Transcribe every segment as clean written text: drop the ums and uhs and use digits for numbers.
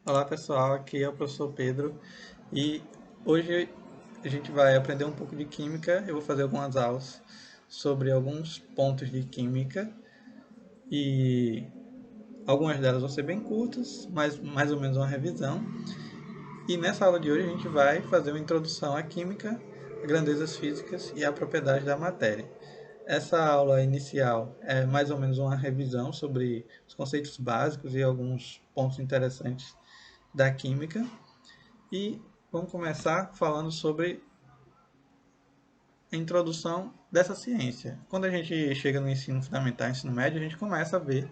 Olá pessoal, aqui é o professor Pedro e hoje a gente vai aprender um pouco de química. Eu vou fazer algumas aulas sobre alguns pontos de química e algumas delas vão ser bem curtas, mas mais ou menos uma revisão. E nessa aula de hoje a gente vai fazer uma introdução à química, a grandezas físicas e a propriedade da matéria. Essa aula inicial é mais ou menos uma revisão sobre os conceitos básicos e alguns pontos interessantes da química. E vamos começar falando sobre a introdução dessa ciência. Quando a gente chega no ensino fundamental, ensino médio, a gente começa a ver,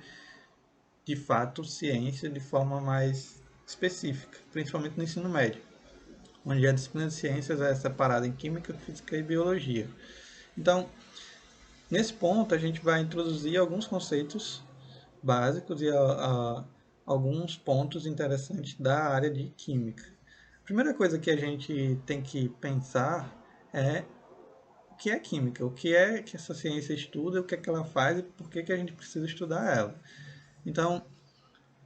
de fato, ciência de forma mais específica, principalmente no ensino médio, onde a disciplina de ciências é separada em química, física e biologia. Então, nesse ponto, a gente vai introduzir alguns conceitos básicos e alguns pontos interessantes da área de química. A primeira coisa que a gente tem que pensar é o que é química, o que é que essa ciência estuda, o que é que ela faz e por que, que a gente precisa estudar ela. Então,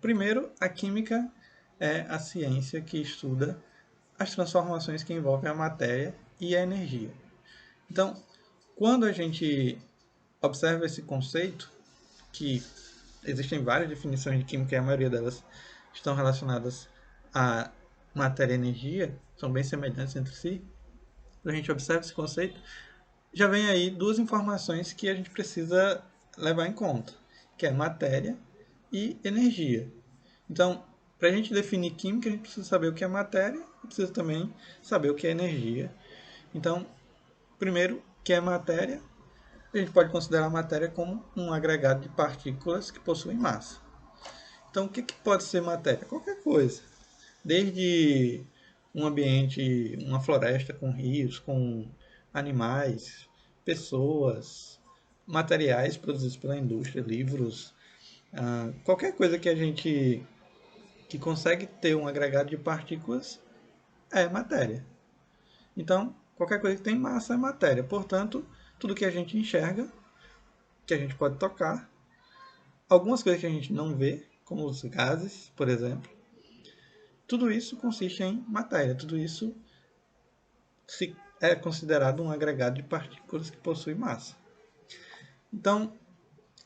primeiro, a química é a ciência que estuda as transformações que envolvem a matéria e a energia. Então, quando a gente observa esse conceito, que existem várias definições de química e a maioria delas estão relacionadas à matéria e energia, são bem semelhantes entre si, quando a gente observa esse conceito, já vem aí duas informações que a gente precisa levar em conta, que é matéria e energia. Então, para a gente definir química, a gente precisa saber o que é matéria e precisa também saber o que é energia. Então, primeiro, o que é matéria? A gente pode considerar a matéria como um agregado de partículas que possuem massa. Então, o que, que pode ser matéria? Qualquer coisa. Desde um ambiente, uma floresta com rios, com animais, pessoas, materiais produzidos pela indústria, livros, qualquer coisa que a gente que consegue ter um agregado de partículas é matéria. Então, qualquer coisa que tem massa é matéria. Portanto, tudo que a gente enxerga, que a gente pode tocar, algumas coisas que a gente não vê, como os gases, por exemplo, tudo isso consiste em matéria. Tudo isso é considerado um agregado de partículas que possui massa. Então,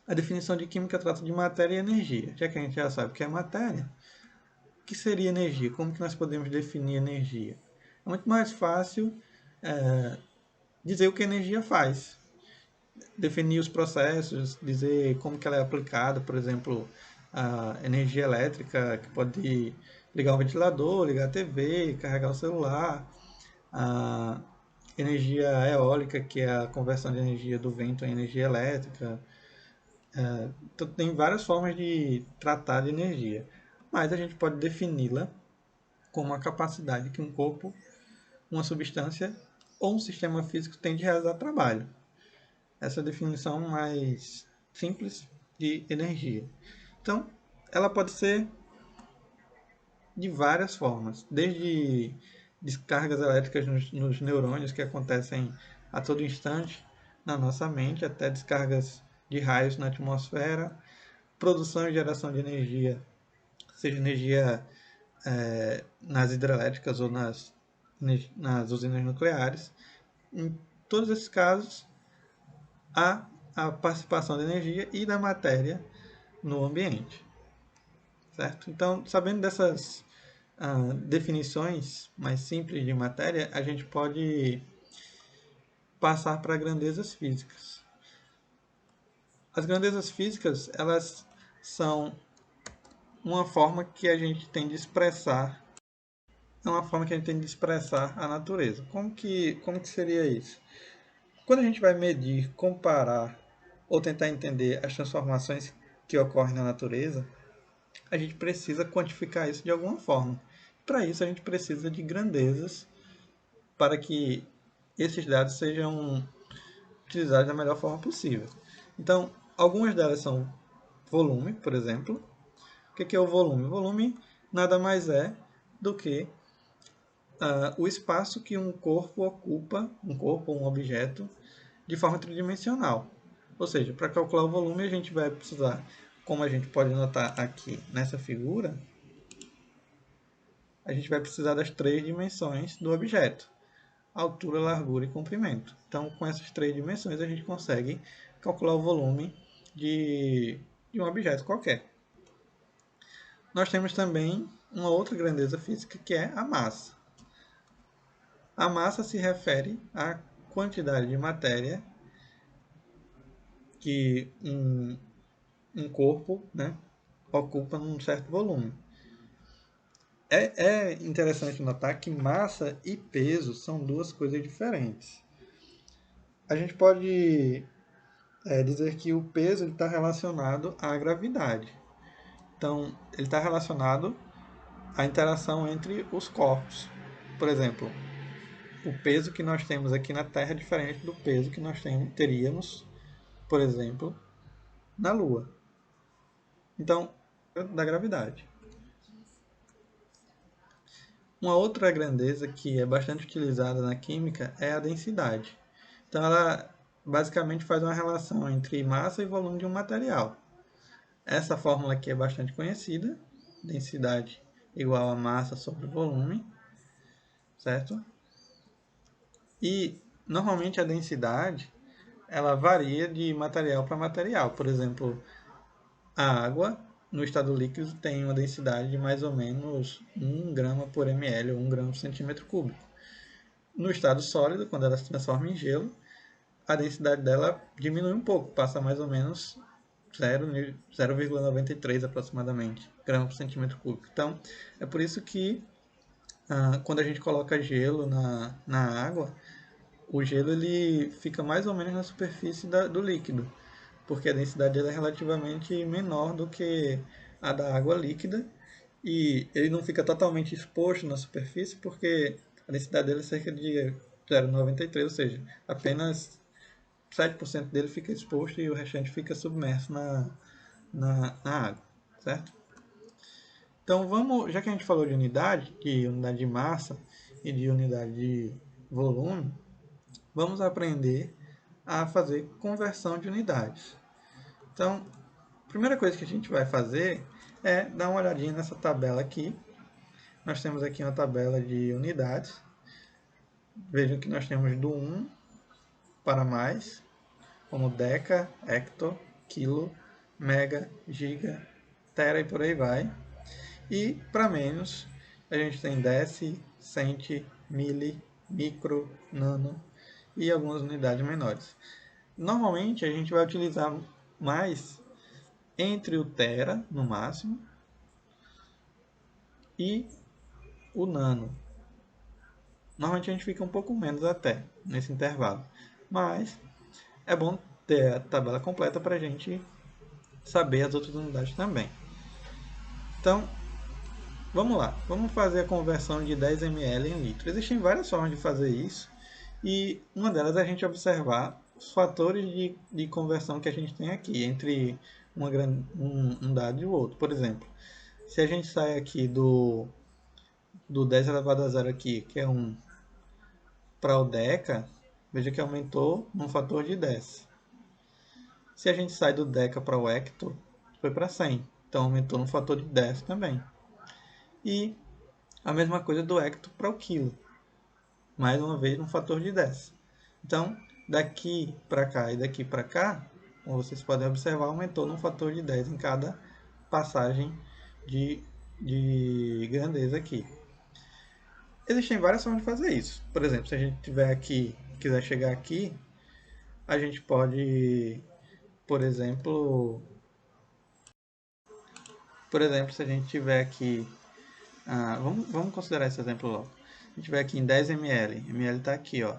a definição de química trata de matéria e energia. Já que a gente já sabe o que é matéria, o que seria energia? Como que nós podemos definir energia? É muito mais fácil dizer o que a energia faz. Definir os processos, dizer como que ela é aplicada, por exemplo, a energia elétrica, que pode ligar um ventilador, ligar a TV, carregar o celular, a energia eólica, que é a conversão de energia do vento em energia elétrica. Então, tem várias formas de tratar de energia, mas a gente pode defini-la como a capacidade que um corpo, uma substância ou um sistema físico tem de realizar trabalho. Essa é a definição mais simples de energia. Então, ela pode ser de várias formas, desde descargas elétricas nos neurônios que acontecem a todo instante na nossa mente, até descargas de raios na atmosfera, produção e geração de energia, seja energia nas hidrelétricas ou nas usinas nucleares. Em todos esses casos, há a participação da energia e da matéria no ambiente, certo? Então, sabendo dessas definições mais simples de matéria, a gente pode passar para grandezas físicas. As grandezas físicas, elas são uma forma que a gente tem de expressar, é uma forma que a gente tem de expressar a natureza. Como que seria isso? Quando a gente vai medir, comparar ou tentar entender as transformações que ocorrem na natureza, a gente precisa quantificar isso de alguma forma. Para isso, a gente precisa de grandezas para que esses dados sejam utilizados da melhor forma possível. Então, algumas delas são volume, por exemplo. O que é o volume? O volume nada mais é do que o espaço que um corpo ocupa, um corpo ou um objeto, de forma tridimensional. Ou seja, para calcular o volume, a gente vai precisar, como a gente pode notar aqui nessa figura, a gente vai precisar das 3 dimensões do objeto: altura, largura e comprimento. Então, com essas 3 dimensões, a gente consegue calcular o volume de um objeto qualquer. Nós temos também uma outra grandeza física, que é a massa. A massa se refere à quantidade de matéria que um corpo, né, ocupa num certo volume. É interessante notar que massa e peso são duas coisas diferentes. A gente pode dizer que o peso está relacionado à gravidade. Então, ele está relacionado à interação entre os corpos. Por exemplo, o peso que nós temos aqui na Terra é diferente do peso que nós teríamos, por exemplo, na Lua. Então, da gravidade. Uma outra grandeza que é bastante utilizada na química é a densidade. Então, ela basicamente faz uma relação entre massa e volume de um material. Essa fórmula aqui é bastante conhecida: densidade igual a massa sobre volume, certo? E normalmente a densidade ela varia de material para material. Por exemplo, a água no estado líquido tem uma densidade de mais ou menos 1 grama por ml ou 1 grama por centímetro cúbico. No estado sólido, quando ela se transforma em gelo, a densidade dela diminui um pouco, passa mais ou menos 0,93 aproximadamente gramas por centímetro cúbico. Então, é por isso que quando a gente coloca gelo na água, o gelo ele fica mais ou menos na superfície do líquido, porque a densidade dele é relativamente menor do que a da água líquida, e ele não fica totalmente exposto na superfície, porque a densidade dele é cerca de 0,93, ou seja, apenas 7% dele fica exposto e o restante fica submerso na água, certo? Então vamos, já que a gente falou de unidade de massa e de unidade de volume, vamos aprender a fazer conversão de unidades. Então, a primeira coisa que a gente vai fazer é dar uma olhadinha nessa tabela aqui. Nós temos aqui uma tabela de unidades. Vejam que nós temos do 1 para mais, como deca, hecto, quilo, mega, giga, tera e por aí vai. E para menos, a gente tem deci, centi, mili, micro, nano e algumas unidades menores. Normalmente a gente vai utilizar mais entre o tera, no máximo, e o nano. Normalmente a gente fica um pouco menos até nesse intervalo, mas é bom ter a tabela completa para a gente saber as outras unidades também. Então, vamos lá, vamos fazer a conversão de 10 ml em litro. Existem várias formas de fazer isso, e uma delas é a gente observar os fatores de conversão que a gente tem aqui, entre um dado e o outro. Por exemplo, se a gente sai aqui do 10 elevado a zero aqui, que é 1, para o deca, veja que aumentou num fator de 10. Se a gente sai do deca para o hecto, foi para 100, então aumentou num fator de 10 também. E a mesma coisa do hecto para o quilo, mais uma vez num fator de 10. Então, daqui para cá e daqui para cá, como vocês podem observar, aumentou num fator de 10 em cada passagem de grandeza aqui. Existem várias formas de fazer isso. Por exemplo, se a gente tiver aqui, quiser chegar aqui, a gente pode, por exemplo, se a gente tiver aqui, vamos considerar esse exemplo logo. Se a gente tiver aqui em 10 ml, ml está aqui, ó,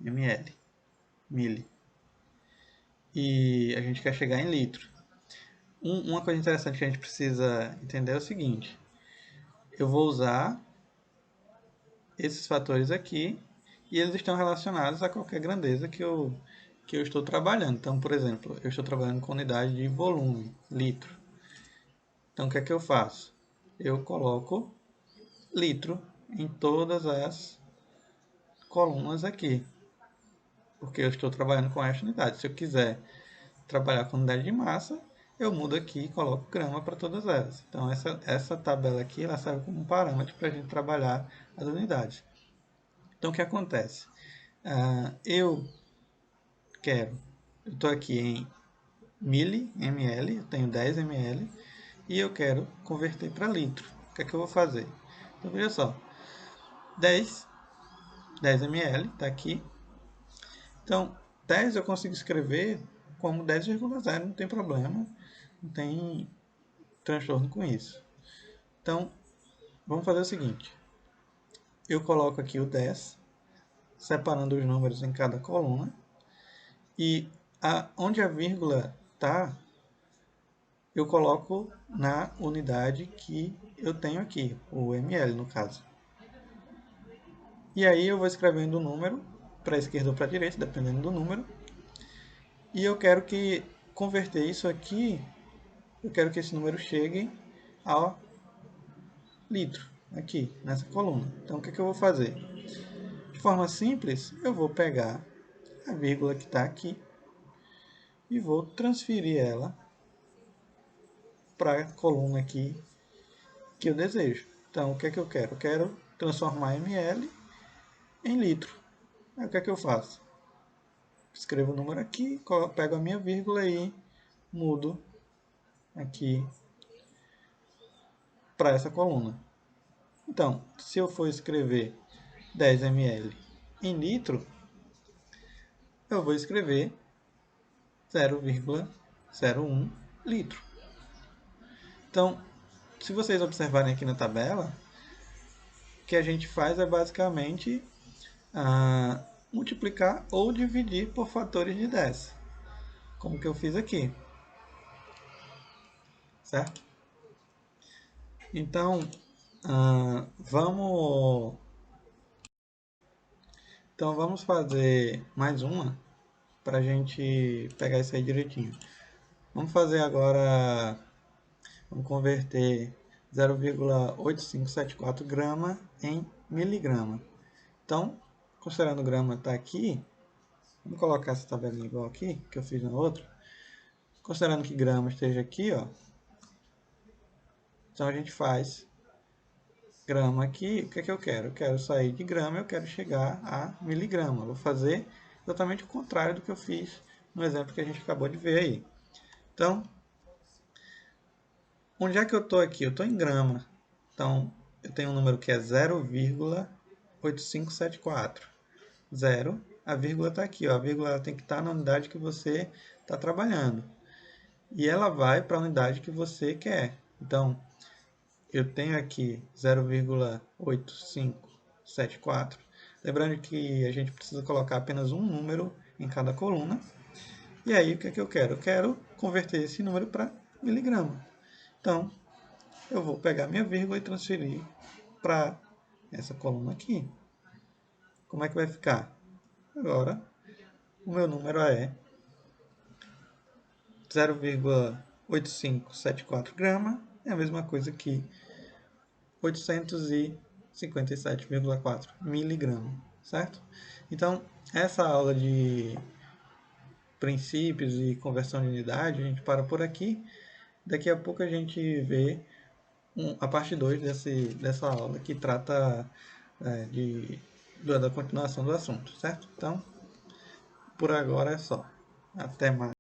ml, mili, e a gente quer chegar em litro. Uma coisa interessante que a gente precisa entender é o seguinte: eu vou usar esses fatores aqui e eles estão relacionados a qualquer grandeza que eu estou trabalhando. Então, por exemplo, eu estou trabalhando com unidade de volume, litro. Então, o que é que eu faço? Eu coloco litro em todas as colunas aqui, porque eu estou trabalhando com esta unidade. Se eu quiser trabalhar com unidade de massa, eu mudo aqui e coloco grama para todas elas. Então, essa tabela aqui ela serve como um parâmetro para a gente trabalhar as unidades. Então, o que acontece? Eu estou aqui em ml, eu tenho 10 ml, e eu quero converter para litro. O que é que eu vou fazer? Então, veja só, 10 ml, está aqui. Então, 10 eu consigo escrever como 10,0, não tem problema, não tem transtorno com isso. Então, vamos fazer o seguinte. Eu coloco aqui o 10, separando os números em cada coluna. E onde a vírgula está, eu coloco na unidade que eu tenho aqui, o ml no caso. E aí eu vou escrevendo o número para a esquerda ou para a direita, dependendo do número. E eu quero que converter isso aqui, eu quero que esse número chegue ao litro, aqui, nessa coluna. Então, o que eu vou fazer? De forma simples, eu vou pegar a vírgula que está aqui e vou transferir ela para a coluna aqui que eu desejo. Então, o que é que eu quero? Eu quero transformar ml em litro. Aí, o que é que eu faço? Escrevo o número aqui, pego a minha vírgula e mudo aqui para essa coluna. Então, se eu for escrever 10 ml em litro, eu vou escrever 0,01 litro. Então, se vocês observarem aqui na tabela, o que a gente faz é basicamente multiplicar ou dividir por fatores de 10, como que eu fiz aqui, certo? Então, vamos fazer mais uma para a gente pegar isso aí direitinho. Vamos fazer agora, vamos converter 0,8574 grama em miligrama. Então, considerando o grama está aqui, vamos colocar essa tabelinha igual aqui, que eu fiz na outra. Considerando que grama esteja aqui, ó, então a gente faz grama aqui. O que é que eu quero? Eu quero sair de grama, eu quero chegar a miligrama. Vou fazer exatamente o contrário do que eu fiz no exemplo que a gente acabou de ver aí. Então, onde é que eu estou aqui? Eu estou em grama. Então, eu tenho um número que é 0,8574. 0, a vírgula está aqui. Ó. A vírgula tem que estar na unidade que você está trabalhando. E ela vai para a unidade que você quer. Então, eu tenho aqui 0,8574. Lembrando que a gente precisa colocar apenas um número em cada coluna. E aí, o que é que eu quero? Eu quero converter esse número para miligrama. Então, eu vou pegar minha vírgula e transferir para essa coluna aqui. Como é que vai ficar? Agora, o meu número é 0,8574 gramas. É a mesma coisa que 857,4 miligramas, certo? Então, essa aula de princípios e conversão de unidade, a gente para por aqui. Daqui a pouco a gente vê a parte 2 dessa aula que trata da continuação do assunto, certo? Então, por agora é só. Até mais.